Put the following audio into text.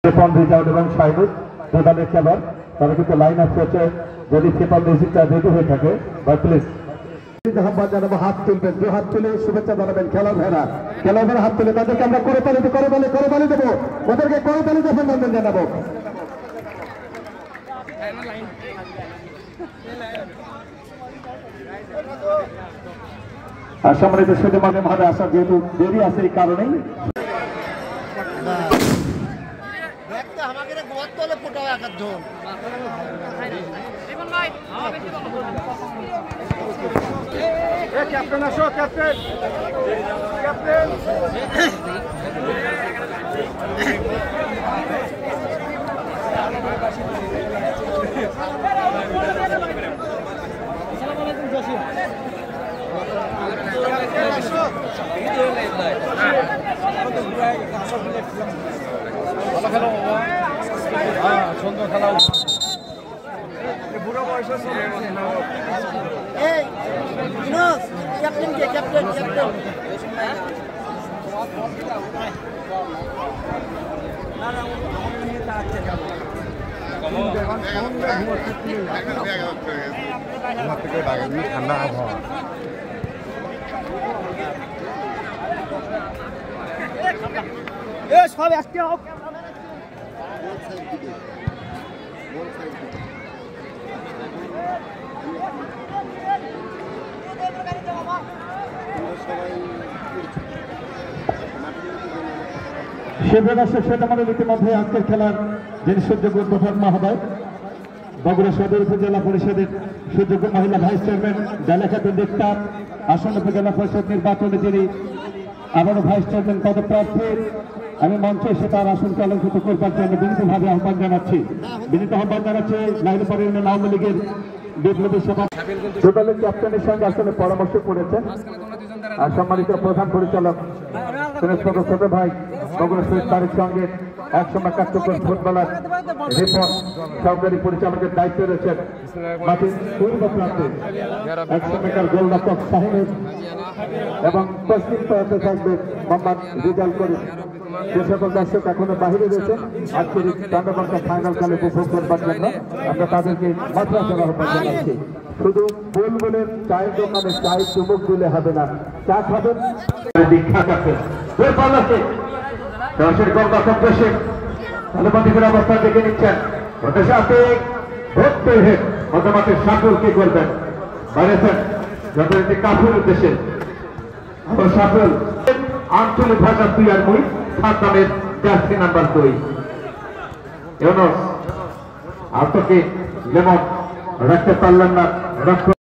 এবং শাহিনুর দুদলের খেলোয়াড় তারা কিন্তু লাইন আপ করছে। যদি সেপাল রিসিভটা রেডি হয়ে থাকে বা প্লিজ আহ্বান জানাবো, হাত তুলবেন, দু হাত তুলে শুভেচ্ছা জানাবেন খেলোয়াড়েরা। খেলোয়াড়েরা হাত তুলে তাদেরকে আমরা করতালি দেবো, ওদেরকে করতালি অভিনন্দন জানাবো। আর সম্মানিত সুধী মাঝে ভাবে আসা যেহেতু দেরি আছে এই কারণেই ক্যাপ্টেন আসো, ক্যাপ্টেন সুন্দর খেলা বুড়ো বয়সে ক্যাপ্টেন ঠান্ডা আবহাওয়া সব একটা ইতিমধ্যে আজকের খেলার যিনি সুযোগ্য উদ্বোধন মহোদয় বগুড়া সদর উপজেলা পরিষদের সুযোগ্য মহিলা ভাইস চেয়ারম্যান ডালাখাতুন ডিক্তার আসন্ন উপজেলা পরিষদ নির্বাচনে যিনি আবারও ভাইস চেয়ারম্যান পদপ্রার্থী, আমি মঞ্চে এসে তার আসনকে অলঙ্কৃত করবার জন্য বিনীতভাবে আহ্বান জানাচ্ছি। নাইলপাড়া ইউনিয়ন আওয়ামী লীগের বিপ্লবী সভা টোটালের ক্যাপ্টেনের সঙ্গে আসলে পরামর্শ করেছেন। আর সম্মানিত প্রধান পরিচালক ছোট ভাই বগুড়া শহীদ তারেক সঙ্গে একসময় কার্যকর ফুটবলার রিপন সহকারী পরিচালকের দায়িত্বে রয়েছেন মাটির পূর্ব প্রান্তে একসময়কার গোলরক্ষক শাহিনুর এবং পশ্চিম প্রান্তে থাকবে মোহাম্মদ রিজাল করিম। যে সকল দর্শক এখনো বাহিরে রয়েছেন আজকের চন্দ্রবাংলা ফাইনাল খেলে উপভোগ করবার জন্য আমরা তাদেরকে মাদ্রাসার আহ্বান জানাচ্ছি। শুধু বুলবুলের চায়ের দোকানে চায়ের চুমুক দিলে হবে না, চা খাবেন বিখ্যাত আছে দর্শক গোলরক্ষক দেশে অনুমতির অবস্থা দেখে নিচ্ছেন। ওদের সাথে ভর্তি হেড মতামতের সাফল কি করবেন বাড়িয়েছেন যথারীতি কাফুর উদ্দেশ্যে সাফল আঞ্চলিক ভাষা 2 আর মুই সাদ্দামের জার্সি নাম্বার 2 ইউনুস আতকে যেমন রাখতে পারলেন না।